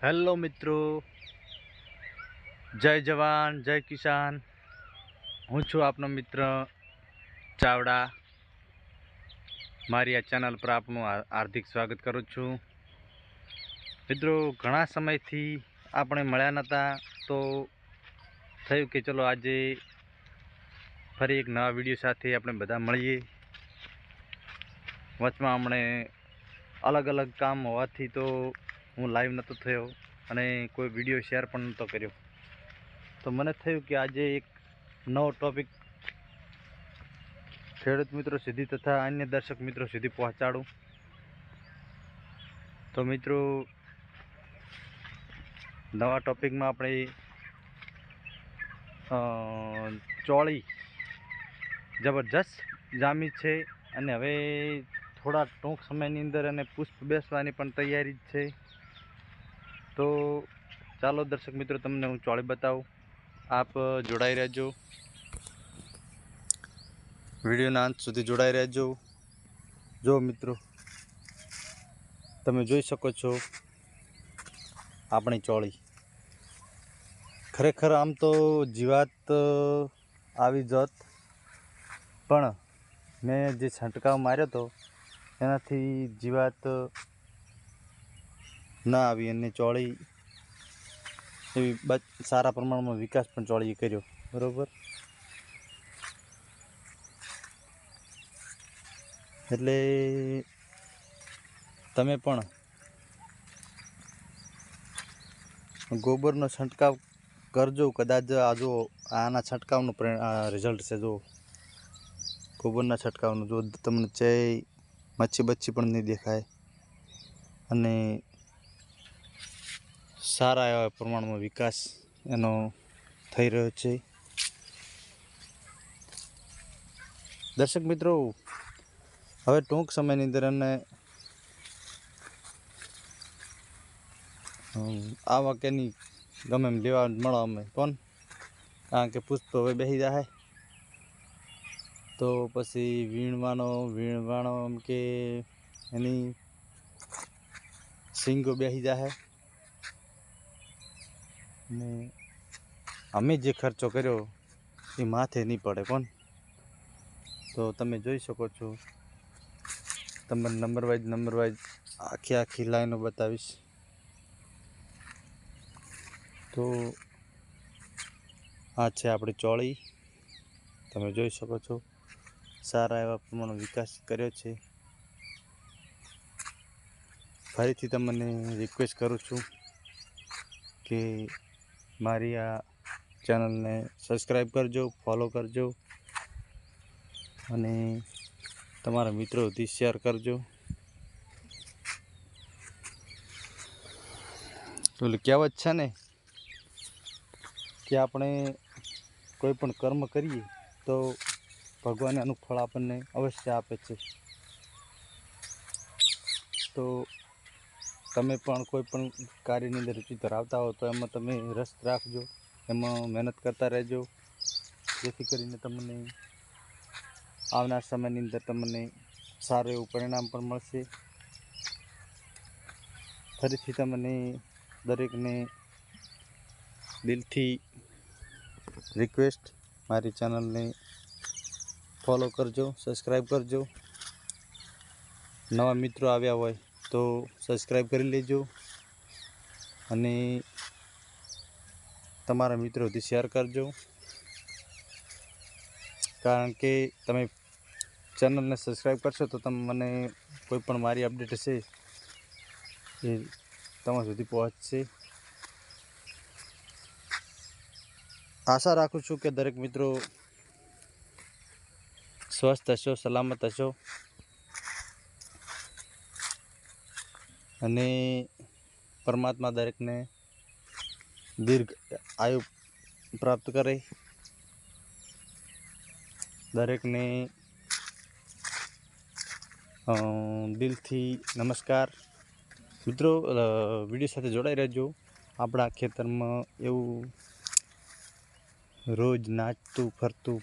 Hello મિત્રો, જય જવાન જય કિસાન. હું છું આપનો મિત્ર ચાવડા. મારી આ ચેનલ પર આપનું હાર્દિક સ્વાગત કરું છું. મિત્રો, ઘણા સમયથી આપણે મળ્યા નહોતા, તો થયું કે ચલો આજે ફરી એક નવા વિડીયો સાથે આપણે બધા મળીએ. વચમાં હમણે અલગ અલગ કામ હોવાથી તો હું લાઈવ નહોતો થયો અને કોઈ વિડીયો શેર પણ નહોતો કર્યો. તો મને થયું કે આજે એક નવો ટોપિક ખેડૂત મિત્રો સુધી તથા અન્ય દર્શક મિત્રો સુધી પહોંચાડું. તો મિત્રો, નવા ટોપિકમાં આપણે ચોળી જબરજસ્ત જામી છે અને હવે થોડા ટૂંક સમયની અંદર અને પુષ્પ બેસવાની પણ તૈયારી જ છે. તો ચાલો દર્શક મિત્રો, તમને હું ચોળી બતાવું. આપ જોડાઈ રહેજો, વિડીયોના અંત સુધી જોડાઈ રહેજો. જો મિત્રો, તમે જોઈ શકો છો આપણી ચોળી. ખરેખર આમ તો જીવાત આવી જત, પણ મેં જે છંટકાવ માર્યો હતો એનાથી જીવાત ના આવી અને ચોળી એવી સારા પ્રમાણમાં વિકાસ પણ ચોળીએ કર્યો. બરાબર, એટલે તમે પણ ગોબરનો છંટકાવ કરજો. કદાચ આ જો આના છંટકાવનું રિઝલ્ટ છે. જો ગોબરના છંટકાવનું, જો તમને ચે મચ્છી બચ્છી પણ નહીં દેખાય અને સારા એવા પ્રમાણમાં વિકાસ એનો થઈ રહ્યો છે. દર્શક મિત્રો, હવે ટૂંક સમયની અંદર અને આ વાક્યની ગમે એમ લેવા મળો અમે કોણ, કારણ કે પુષ્પ હવે બેસી જાય તો પછી વીણવાનો એમ કે એની સિંગો બેસી જાય ને અમે જે ખર્ચો કર્યો એ માથે નહીં પડે કોણ. તો તમે જોઈ શકો છો, તમને નંબર વાઇઝ આખી લાઈનો બતાવીશ. તો આ છે આપણી ચોળી. તમે જોઈ શકો છો સારા એવા પ્રમાણનો વિકાસ કર્યો છે. ફરીથી તમને રિક્વેસ્ટ કરું છું કે મારી આ ચેનલને સબસ્ક્રાઈબ કરજો, ફોલો કરજો અને તમારા મિત્રો સુધી શેર કરજો. એટલે કહેવત છે ને કે આપણે કોઈ પણ કર્મ કરીએ તો ભગવાન એનું ફળ આપણને અવશ્ય આપે છે. તો તમે પણ કોઈ પણ કાર્યની અંદર રુચિ ધરાવતા હો તો એમાં તમે રસ રાખજો, એમાં મહેનત કરતા રહેજો, જેથી કરીને તમને આવનાર સમયની અંદર તમને સારું એવું પરિણામ પણ મળશે. ફરીથી તમને દરેકને દિલથી રિક્વેસ્ટ, મારી ચેનલને ફોલો કરજો, સબસ્ક્રાઈબ કરજો. નવા મિત્રો આવ્યા હોય તો સબસ્ક્રાઈબ કરી લેજો અને તમારા મિત્રો સુધી શેર કરજો, કારણ કે તમે ચેનલને સબસ્ક્રાઈબ કરશો તો તમે મને કોઈ પણ મારી અપડેટ હશે એ તમારા સુધી પહોંચશે. આશા રાખું છું કે દરેક મિત્રો સ્વસ્થ હશો, સલામત હશો અને પરમાત્મા દરેકને દીર્ઘ આયુ પ્રાપ્ત કરે. દરેકને દિલથી નમસ્કાર. મિત્રો, વિડીયો સાથે જોડાઈ રહેજો. આપણા ખેતરમાં એવું રોજ નાચતું ફરતું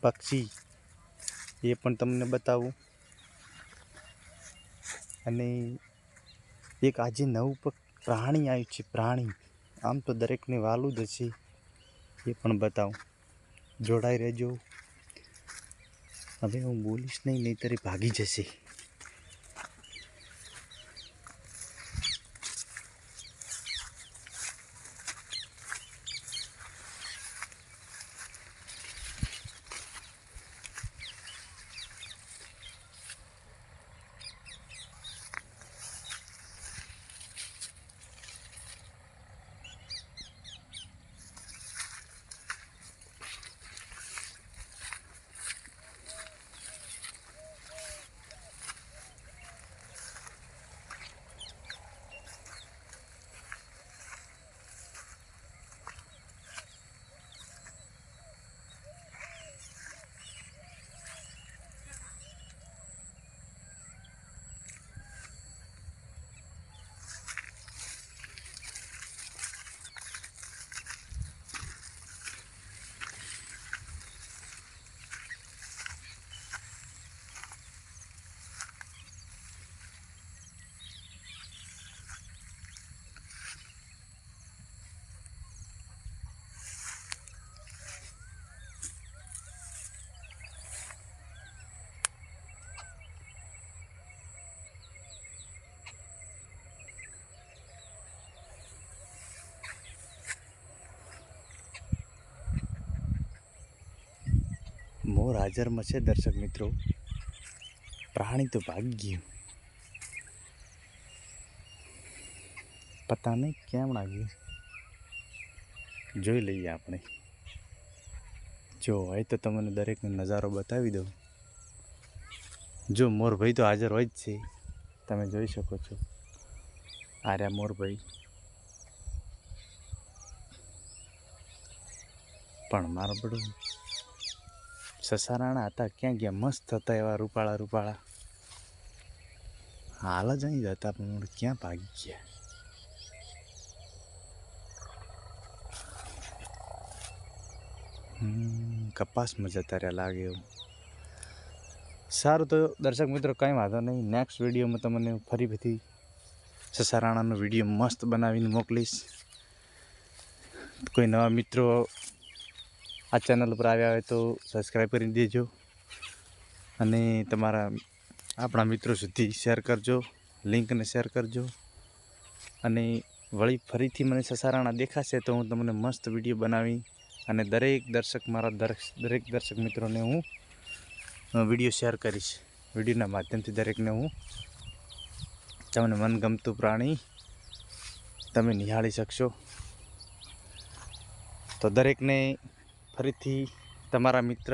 પક્ષી એ પણ તમને બતાવું અને એક આજે નવું પ્રાણી આવ્યું છે, પ્રાણી. આમ તો દરેકને વાલું જ હશે, એ પણ બતાવું. જોડાઈ રહેજો. હવે હું બોલીશ નહીં, નહીંતર એ ભાગી જશે. મોર હાજરમાં છે દર્શક મિત્રો. પ્રાણી તો ભાગી ગયું, પતા નહીં કેમ લાગ્યું. જોઈ લઈએ આપણે. જો હોય તો તમને દરેકને નજારો બતાવી દઉં. જો મોરભાઈ તો હાજર હોય જ છે, તમે જોઈ શકો છો. આર્યા મોરભાઈ. પણ મારો બધું સસારાણા હતા, ક્યાં ગયા? મસ્ત હતા એવા રૂપાળા રૂપાળા. હાલ જ અહીં જ હતા, પણ ક્યાં ભાગી ગયા? કપાસમાં જતા રહ્યા લાગે એવું. સારું તો દર્શક મિત્રો, કંઈ વાંધો નહીં. નેક્સ્ટ વિડીયોમાં તમને ફરી બધી સસારાણાનો વિડીયો મસ્ત બનાવીને મોકલીશ. કોઈ નવા મિત્રો આ ચેનલ ઉપર આવ્યા હોય તો સબસ્ક્રાઈબ કરી દેજો, અને તમારા આપણા મિત્રો સુધી શેર કરજો, લિંકને શેર કરજો. અને વળી ફરીથી મને સસારાણા દેખાશે તો હું તમને મસ્ત વિડીયો બનાવી અને દરેક દર્શક, મારા દરેક દર્શક મિત્રોને હું વિડીયો શેર કરીશ. વિડીયોના માધ્યમથી દરેકને હું તમને મનગમતું પ્રાણી તમે નિહાળી શકશો. તો દરેકને ફરીથી તમારા મિત્ર